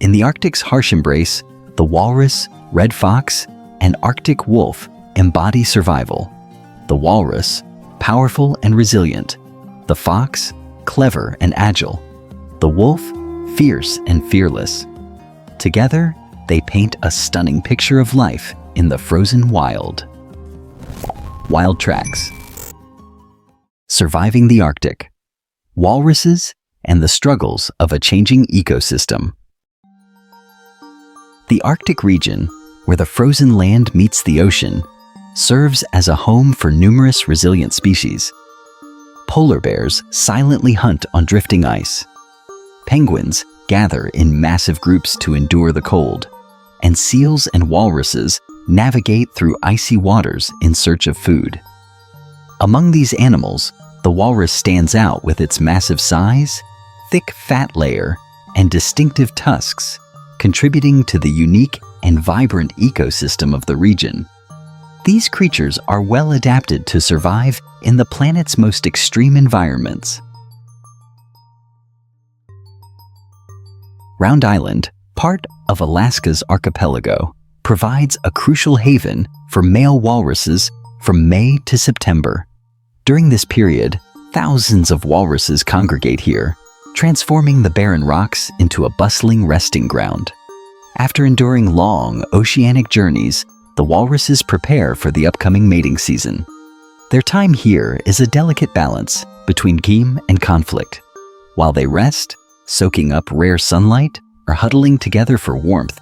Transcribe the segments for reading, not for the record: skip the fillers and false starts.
In the Arctic's harsh embrace, the walrus, red fox, and Arctic wolf embody survival. The walrus, powerful and resilient. The fox, clever and agile. The wolf, fierce and fearless. Together, they paint a stunning picture of life in the frozen wild. Wild tracks. Surviving the Arctic. Walruses and the struggles of a changing ecosystem. The Arctic region, where the frozen land meets the ocean, serves as a home for numerous resilient species. Polar bears silently hunt on drifting ice. Penguins gather in massive groups to endure the cold, and seals and walruses navigate through icy waters in search of food. Among these animals, the walrus stands out with its massive size, thick fat layer, and distinctive tusks, contributing to the unique and vibrant ecosystem of the region. These creatures are well adapted to survive in the planet's most extreme environments. Round Island, part of Alaska's archipelago, provides a crucial haven for male walruses from May to September. During this period, thousands of walruses congregate here, transforming the barren rocks into a bustling resting ground. After enduring long oceanic journeys, the walruses prepare for the upcoming mating season. Their time here is a delicate balance between game and conflict. While they rest, soaking up rare sunlight, or huddling together for warmth,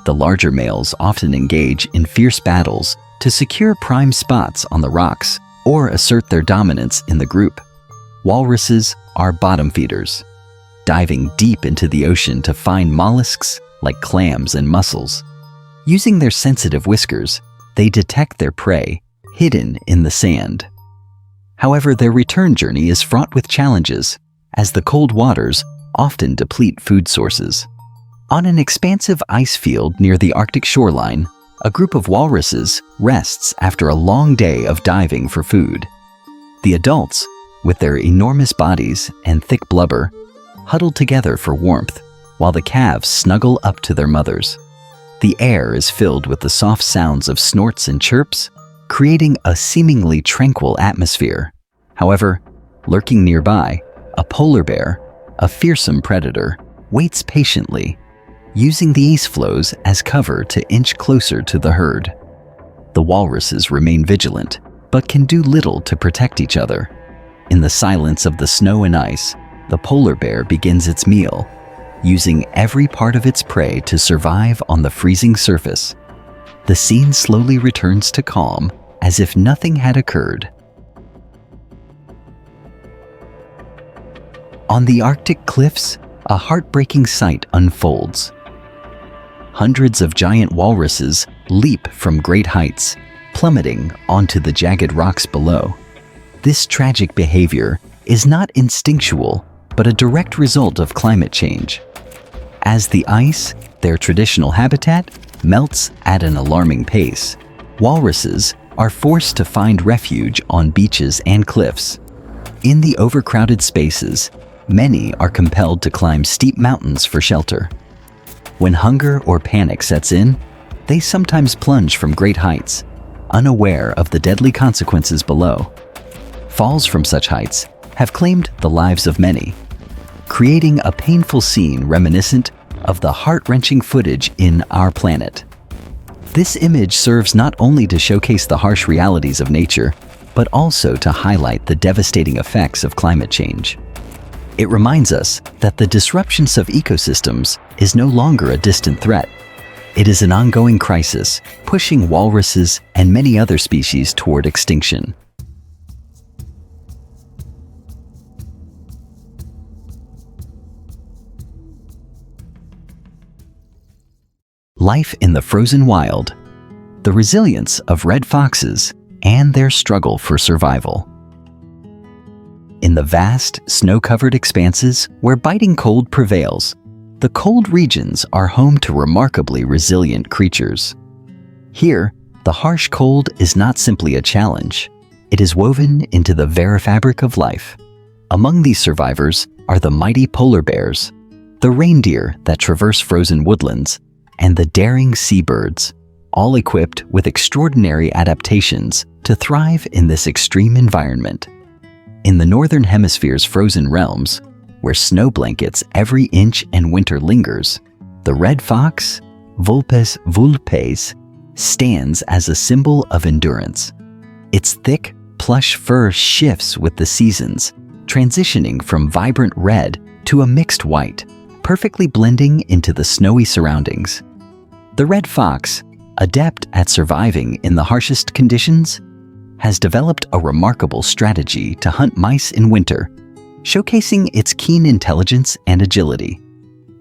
the larger males often engage in fierce battles to secure prime spots on the rocks or assert their dominance in the group. Walruses are bottom feeders, diving deep into the ocean to find mollusks like clams and mussels. Using their sensitive whiskers, they detect their prey hidden in the sand. However, their return journey is fraught with challenges, as the cold waters often deplete food sources. On an expansive ice field near the Arctic shoreline, a group of walruses rests after a long day of diving for food. The adults, with their enormous bodies and thick blubber, huddle together for warmth, while the calves snuggle up to their mothers. The air is filled with the soft sounds of snorts and chirps, creating a seemingly tranquil atmosphere. However, lurking nearby, a polar bear, a fearsome predator, waits patiently, using the ice floes as cover to inch closer to the herd. The walruses remain vigilant, but can do little to protect each other. In the silence of the snow and ice, the polar bear begins its meal, using every part of its prey to survive on the freezing surface. The scene slowly returns to calm, as if nothing had occurred. On the Arctic cliffs, a heartbreaking sight unfolds. Hundreds of giant walruses leap from great heights, plummeting onto the jagged rocks below. This tragic behavior is not instinctual, but a direct result of climate change. As the ice, their traditional habitat, melts at an alarming pace, walruses are forced to find refuge on beaches and cliffs. In the overcrowded spaces, many are compelled to climb steep mountains for shelter. When hunger or panic sets in, they sometimes plunge from great heights, unaware of the deadly consequences below. Falls from such heights have claimed the lives of many, creating a painful scene reminiscent of the heart-wrenching footage in Our Planet. This image serves not only to showcase the harsh realities of nature, but also to highlight the devastating effects of climate change. It reminds us that the disruptions of ecosystems is no longer a distant threat. It is an ongoing crisis, pushing walruses and many other species toward extinction. Life in the frozen wild, the resilience of red foxes, and their struggle for survival. In the vast, snow-covered expanses where biting cold prevails, the cold regions are home to remarkably resilient creatures. Here, the harsh cold is not simply a challenge. It is woven into the very fabric of life. Among these survivors are the mighty polar bears, the reindeer that traverse frozen woodlands, and the daring seabirds, all equipped with extraordinary adaptations to thrive in this extreme environment. In the Northern Hemisphere's frozen realms, where snow blankets every inch and winter lingers, the red fox, Vulpes vulpes, stands as a symbol of endurance. Its thick, plush fur shifts with the seasons, transitioning from vibrant red to a mixed white, perfectly blending into the snowy surroundings. The red fox, adept at surviving in the harshest conditions, has developed a remarkable strategy to hunt mice in winter, showcasing its keen intelligence and agility.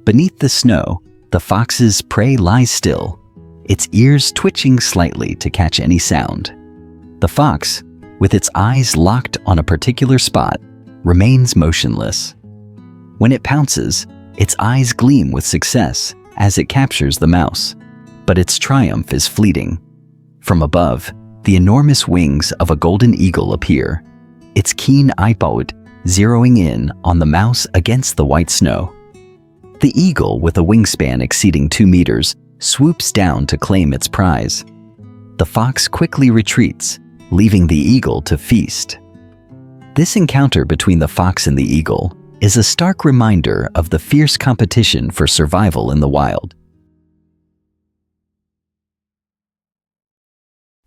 Beneath the snow, the fox's prey lies still, its ears twitching slightly to catch any sound. The fox, with its eyes locked on a particular spot, remains motionless. When it pounces, its eyes gleam with success as it captures the mouse, but its triumph is fleeting. From above, the enormous wings of a golden eagle appear, its keen eyebolt zeroing in on the mouse against the white snow. The eagle, with a wingspan exceeding 2 meters, swoops down to claim its prize. The fox quickly retreats, leaving the eagle to feast. This encounter between the fox and the eagle is a stark reminder of the fierce competition for survival in the wild.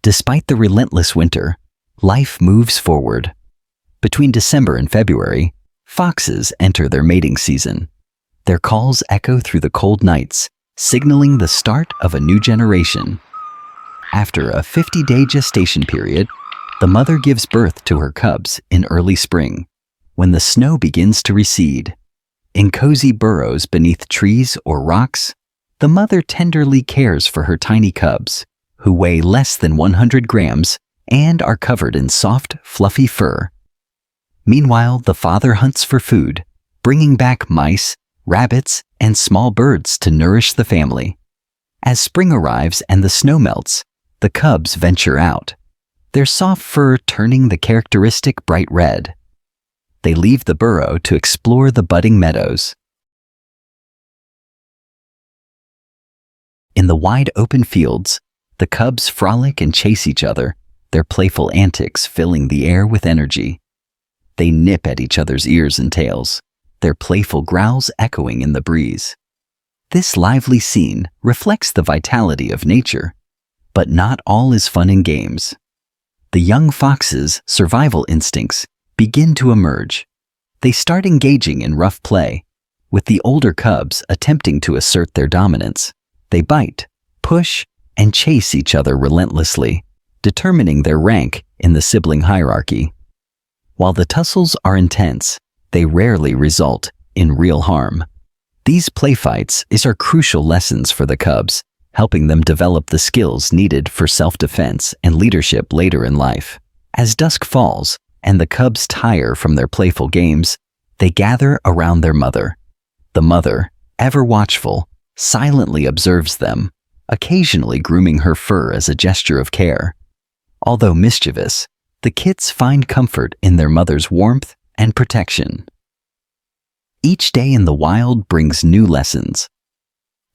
Despite the relentless winter, life moves forward. Between December and February, foxes enter their mating season. Their calls echo through the cold nights, signaling the start of a new generation. After a 50-day gestation period, the mother gives birth to her cubs in early spring, when the snow begins to recede. In cozy burrows beneath trees or rocks, the mother tenderly cares for her tiny cubs, who weigh less than 100 grams and are covered in soft, fluffy fur. Meanwhile, the father hunts for food, bringing back mice, rabbits, and small birds to nourish the family. As spring arrives and the snow melts, the cubs venture out, their soft fur turning the characteristic bright red. They leave the burrow to explore the budding meadows. In the wide open fields, the cubs frolic and chase each other, their playful antics filling the air with energy. They nip at each other's ears and tails, their playful growls echoing in the breeze. This lively scene reflects the vitality of nature, but not all is fun and games. The young fox's survival instincts begin to emerge. They start engaging in rough play, with the older cubs attempting to assert their dominance. They bite, push, and chase each other relentlessly, determining their rank in the sibling hierarchy. While the tussles are intense, they rarely result in real harm. These playfights are crucial lessons for the cubs, helping them develop the skills needed for self-defense and leadership later in life. As dusk falls and the cubs tire from their playful games, they gather around their mother. The mother, ever watchful, silently observes them, occasionally grooming her fur as a gesture of care. Although mischievous, the kits find comfort in their mother's warmth and protection. Each day in the wild brings new lessons.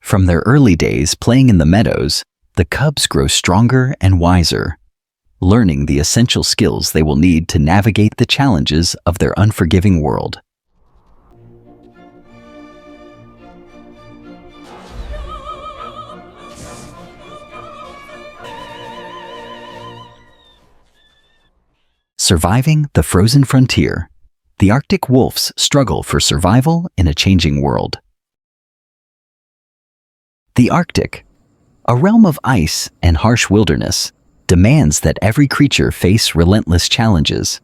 From their early days playing in the meadows, the cubs grow stronger and wiser, learning the essential skills they will need to navigate the challenges of their unforgiving world. Surviving the frozen frontier. The Arctic wolf's struggle for survival in a changing world. The Arctic, a realm of ice and harsh wilderness, demands that every creature face relentless challenges.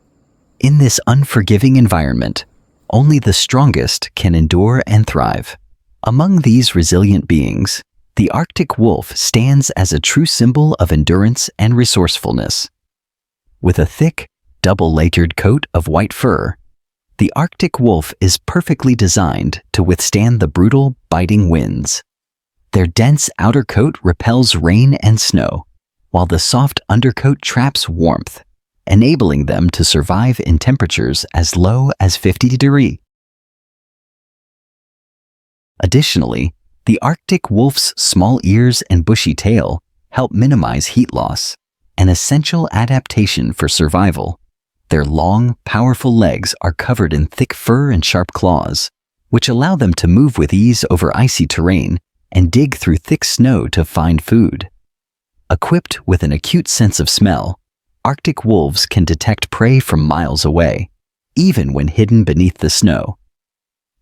In this unforgiving environment, only the strongest can endure and thrive. Among these resilient beings, the Arctic wolf stands as a true symbol of endurance and resourcefulness. With a thick, double-layered coat of white fur, the Arctic wolf is perfectly designed to withstand the brutal, biting winds. Their dense outer coat repels rain and snow, while the soft undercoat traps warmth, enabling them to survive in temperatures as low as 50 degrees. Additionally, the Arctic wolf's small ears and bushy tail help minimize heat loss, an essential adaptation for survival. Their long, powerful legs are covered in thick fur and sharp claws, which allow them to move with ease over icy terrain and dig through thick snow to find food. Equipped with an acute sense of smell, Arctic wolves can detect prey from miles away, even when hidden beneath the snow.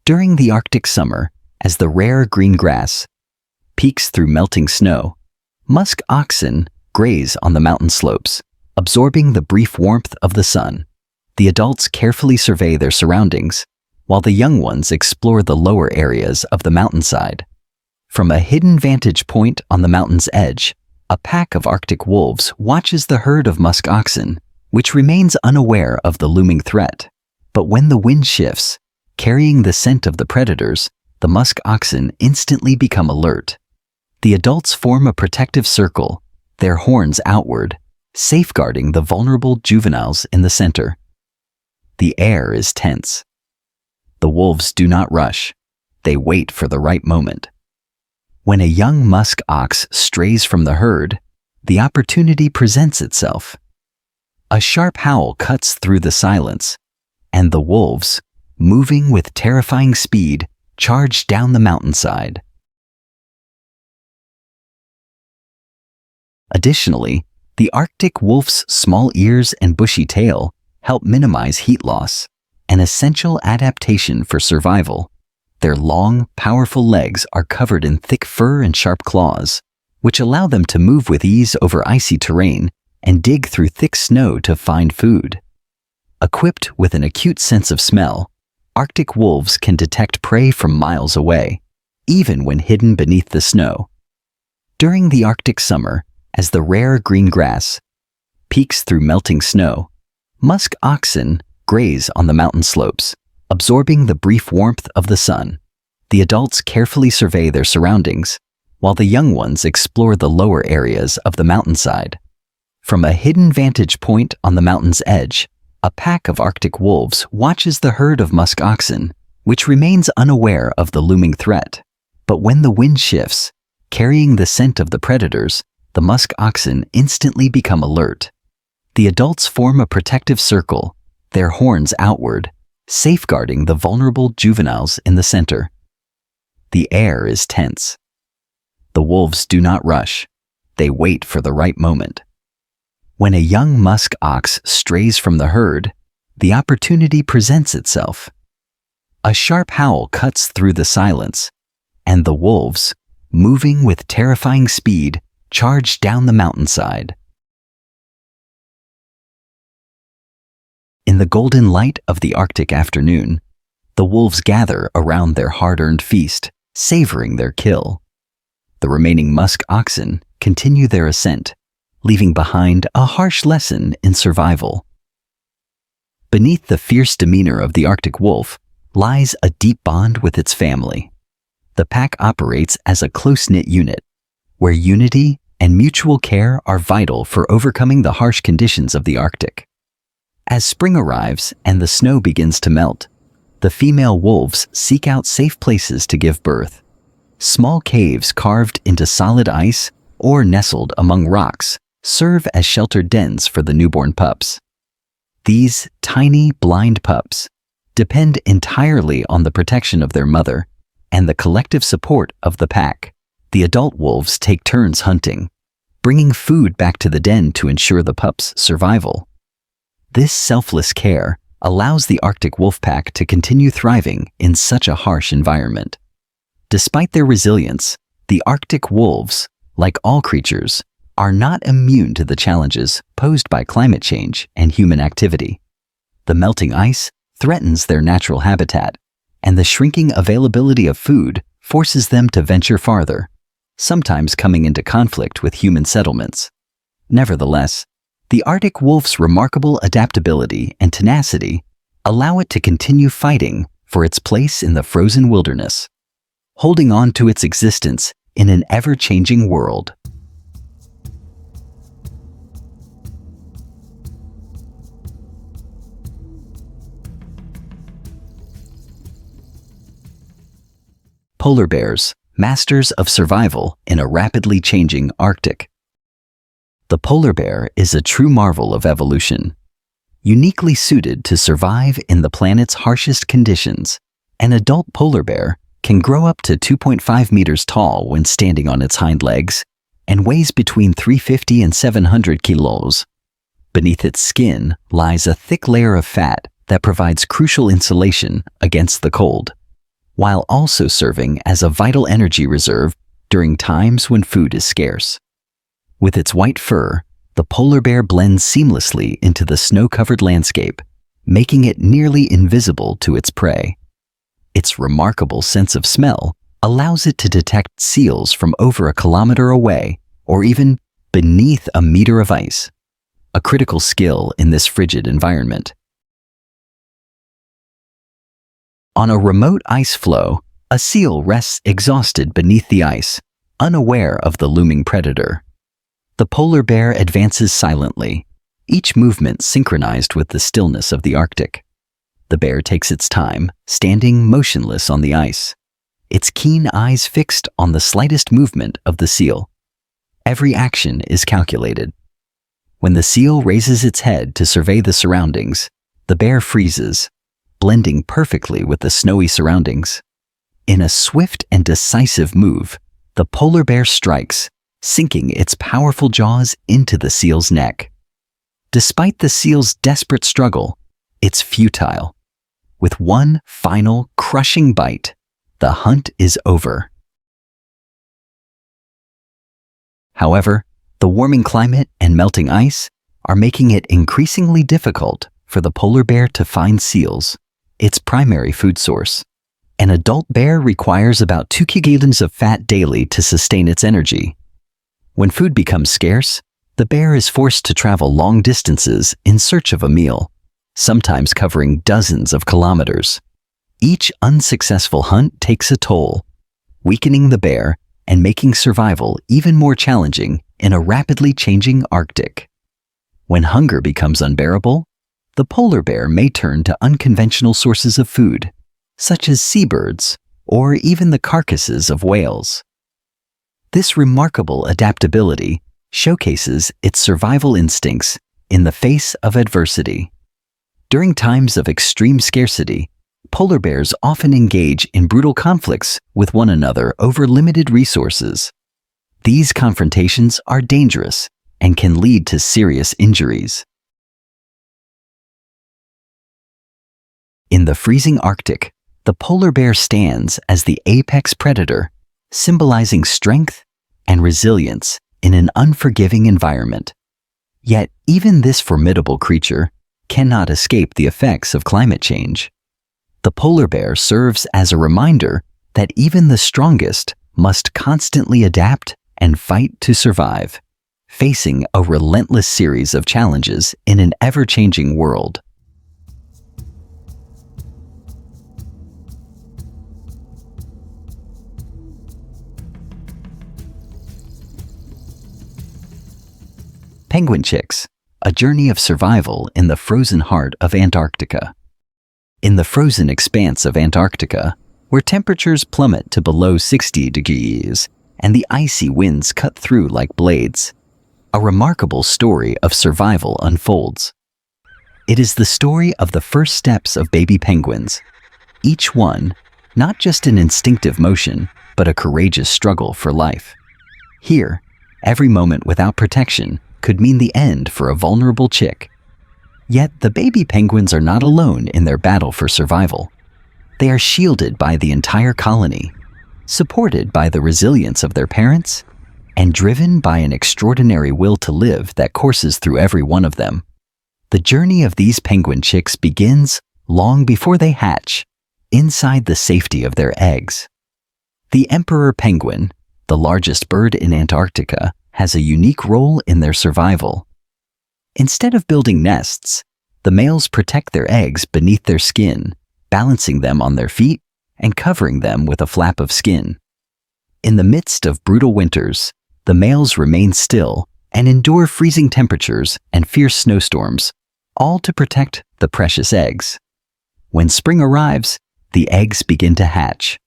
During the Arctic summer, as the rare green grass peeks through melting snow, musk oxen graze on the mountain slopes, absorbing the brief warmth of the sun. The adults carefully survey their surroundings, while the young ones explore the lower areas of the mountainside. From a hidden vantage point on the mountain's edge, a pack of Arctic wolves watches the herd of musk oxen, which remains unaware of the looming threat. But when the wind shifts, carrying the scent of the predators, the musk oxen instantly become alert. The adults form a protective circle, their horns outward, safeguarding the vulnerable juveniles in the center. The air is tense. The wolves do not rush. They wait for the right moment. When a young musk ox strays from the herd, the opportunity presents itself. A sharp howl cuts through the silence, and the wolves, moving with terrifying speed, charge down the mountainside. Additionally, the Arctic wolf's small ears and bushy tail help minimize heat loss, an essential adaptation for survival. Their long, powerful legs are covered in thick fur and sharp claws, which allow them to move with ease over icy terrain and dig through thick snow to find food. Equipped with an acute sense of smell, Arctic wolves can detect prey from miles away, even when hidden beneath the snow. During the Arctic summer, as the rare green grass peeks through melting snow, musk oxen graze on the mountain slopes, absorbing the brief warmth of the sun. The adults carefully survey their surroundings, while the young ones explore the lower areas of the mountainside. From a hidden vantage point on the mountain's edge, a pack of Arctic wolves watches the herd of musk oxen, which remains unaware of the looming threat. But when the wind shifts, carrying the scent of the predators, the musk oxen instantly become alert. The adults form a protective circle, their horns outward, safeguarding the vulnerable juveniles in the center. The air is tense. The wolves do not rush. They wait for the right moment. When a young musk ox strays from the herd, the opportunity presents itself. A sharp howl cuts through the silence, and the wolves, moving with terrifying speed, charge down the mountainside. In the golden light of the Arctic afternoon, the wolves gather around their hard-earned feast, savoring their kill. The remaining musk oxen continue their ascent, leaving behind a harsh lesson in survival. Beneath the fierce demeanor of the Arctic wolf lies a deep bond with its family. The pack operates as a close-knit unit, where unity and mutual care are vital for overcoming the harsh conditions of the Arctic. As spring arrives and the snow begins to melt, the female wolves seek out safe places to give birth. Small caves carved into solid ice or nestled among rocks serve as sheltered dens for the newborn pups. These tiny, blind pups depend entirely on the protection of their mother and the collective support of the pack. The adult wolves take turns hunting, bringing food back to the den to ensure the pups' survival. This selfless care allows the Arctic wolf pack to continue thriving in such a harsh environment. Despite their resilience, the Arctic wolves, like all creatures, are not immune to the challenges posed by climate change and human activity. The melting ice threatens their natural habitat, and the shrinking availability of food forces them to venture farther, sometimes coming into conflict with human settlements. Nevertheless, the Arctic wolf's remarkable adaptability and tenacity allow it to continue fighting for its place in the frozen wilderness, holding on to its existence in an ever-changing world. Polar bears, masters of survival in a rapidly changing Arctic. The polar bear is a true marvel of evolution. Uniquely suited to survive in the planet's harshest conditions, an adult polar bear can grow up to 2.5 meters tall when standing on its hind legs and weighs between 350 and 700 kilos. Beneath its skin lies a thick layer of fat that provides crucial insulation against the cold, while also serving as a vital energy reserve during times when food is scarce. With its white fur, the polar bear blends seamlessly into the snow-covered landscape, making it nearly invisible to its prey. Its remarkable sense of smell allows it to detect seals from over a kilometer away or even beneath a meter of ice, a critical skill in this frigid environment. On a remote ice floe, a seal rests exhausted beneath the ice, unaware of the looming predator. The polar bear advances silently, each movement synchronized with the stillness of the Arctic. The bear takes its time, standing motionless on the ice, its keen eyes fixed on the slightest movement of the seal. Every action is calculated. When the seal raises its head to survey the surroundings, the bear freezes, blending perfectly with the snowy surroundings. In a swift and decisive move, the polar bear strikes, sinking its powerful jaws into the seal's neck. Despite the seal's desperate struggle, it's futile. With one final, crushing bite, the hunt is over. However, the warming climate and melting ice are making it increasingly difficult for the polar bear to find seals, its primary food source. An adult bear requires about 2 kilograms of fat daily to sustain its energy. When food becomes scarce, the bear is forced to travel long distances in search of a meal, sometimes covering dozens of kilometers. Each unsuccessful hunt takes a toll, weakening the bear and making survival even more challenging in a rapidly changing Arctic. When hunger becomes unbearable, the polar bear may turn to unconventional sources of food, such as seabirds or even the carcasses of whales. This remarkable adaptability showcases its survival instincts in the face of adversity. During times of extreme scarcity, polar bears often engage in brutal conflicts with one another over limited resources. These confrontations are dangerous and can lead to serious injuries. In the freezing Arctic, the polar bear stands as the apex predator, symbolizing strength and resilience in an unforgiving environment. Yet, even this formidable creature cannot escape the effects of climate change. The polar bear serves as a reminder that even the strongest must constantly adapt and fight to survive, facing a relentless series of challenges in an ever-changing world. Penguin chicks, a journey of survival in the frozen heart of Antarctica. In the frozen expanse of Antarctica, where temperatures plummet to below 60 degrees and the icy winds cut through like blades, a remarkable story of survival unfolds. It is the story of the first steps of baby penguins, each one not just an instinctive motion, but a courageous struggle for life. Here, every moment without protection could mean the end for a vulnerable chick. Yet the baby penguins are not alone in their battle for survival. They are shielded by the entire colony, supported by the resilience of their parents, and driven by an extraordinary will to live that courses through every one of them. The journey of these penguin chicks begins long before they hatch, inside the safety of their eggs. The emperor penguin, the largest bird in Antarctica, has a unique role in their survival. Instead of building nests, the males protect their eggs beneath their skin, balancing them on their feet and covering them with a flap of skin. In the midst of brutal winters, the males remain still and endure freezing temperatures and fierce snowstorms, all to protect the precious eggs. When spring arrives, the eggs begin to hatch.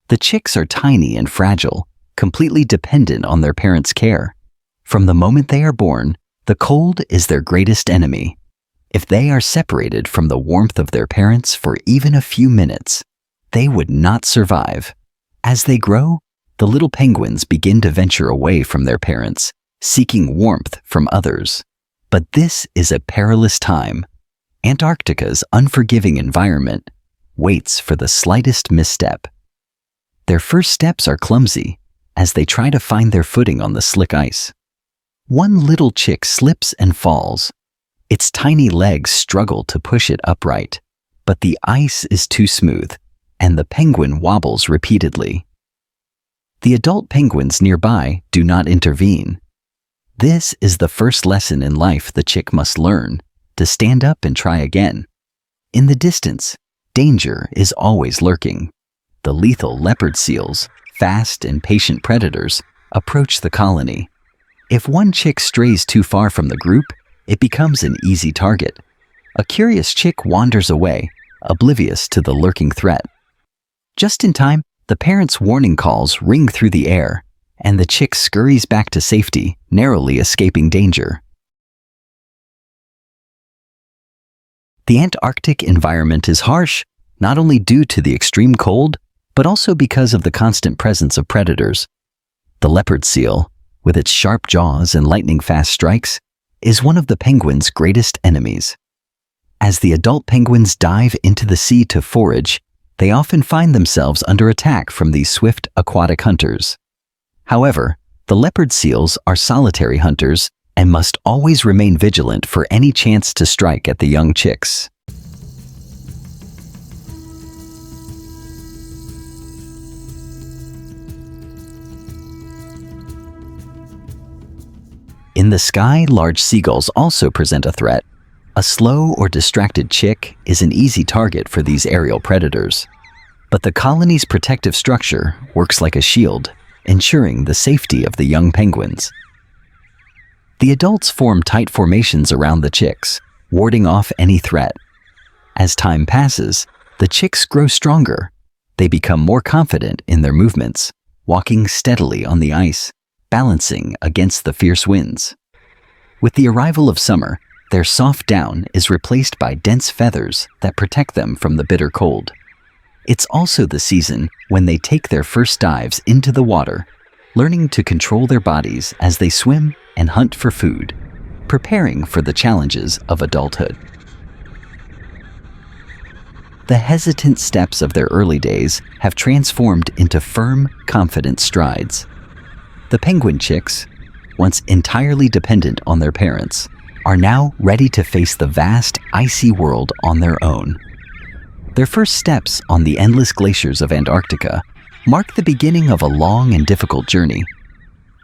The chicks are tiny and fragile, completely dependent on their parents' care. From the moment they are born, the cold is their greatest enemy. If they are separated from the warmth of their parents for even a few minutes, they would not survive. As they grow, the little penguins begin to venture away from their parents, seeking warmth from others. But this is a perilous time. Antarctica's unforgiving environment waits for the slightest misstep. Their first steps are clumsy as they try to find their footing on the slick ice. One little chick slips and falls. Its tiny legs struggle to push it upright, but the ice is too smooth, and the penguin wobbles repeatedly. The adult penguins nearby do not intervene. This is the first lesson in life the chick must learn, to stand up and try again. In the distance, danger is always lurking. The lethal leopard seals, fast and patient predators, approach the colony. If one chick strays too far from the group, it becomes an easy target. A curious chick wanders away, oblivious to the lurking threat. Just in time, the parents' warning calls ring through the air, and the chick scurries back to safety, narrowly escaping danger. The Antarctic environment is harsh, not only due to the extreme cold, but also because of the constant presence of predators. The leopard seal, with its sharp jaws and lightning-fast strikes, is one of the penguins' greatest enemies. As the adult penguins dive into the sea to forage, they often find themselves under attack from these swift aquatic hunters. However, the leopard seals are solitary hunters and must always remain vigilant for any chance to strike at the young chicks. In the sky, large seagulls also present a threat. A slow or distracted chick is an easy target for these aerial predators. But the colony's protective structure works like a shield, ensuring the safety of the young penguins. The adults form tight formations around the chicks, warding off any threat. As time passes, the chicks grow stronger. They become more confident in their movements, walking steadily on the ice, balancing against the fierce winds. With the arrival of summer, their soft down is replaced by dense feathers that protect them from the bitter cold. It's also the season when they take their first dives into the water, learning to control their bodies as they swim and hunt for food, preparing for the challenges of adulthood. The hesitant steps of their early days have transformed into firm, confident strides. The penguin chicks, once entirely dependent on their parents, are now ready to face the vast, icy world on their own. Their first steps on the endless glaciers of Antarctica mark the beginning of a long and difficult journey.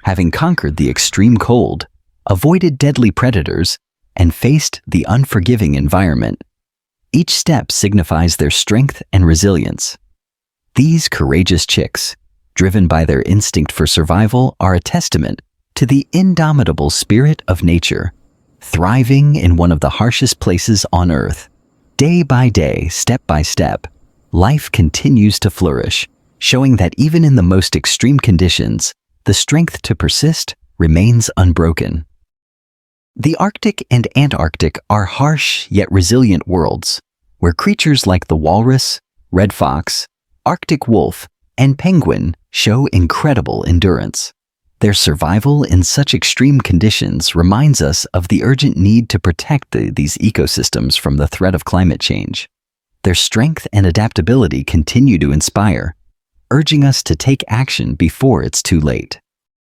Having conquered the extreme cold, avoided deadly predators, and faced the unforgiving environment, each step signifies their strength and resilience. These courageous chicks, driven by their instinct for survival, are a testament to the indomitable spirit of nature, thriving in one of the harshest places on Earth. Day by day, step by step, life continues to flourish, showing that even in the most extreme conditions, the strength to persist remains unbroken. The Arctic and Antarctic are harsh yet resilient worlds, where creatures like the walrus, red fox, Arctic wolf, and penguin show incredible endurance. Their survival in such extreme conditions reminds us of the urgent need to protect these ecosystems from the threat of climate change. Their strength and adaptability continue to inspire, urging us to take action before it's too late.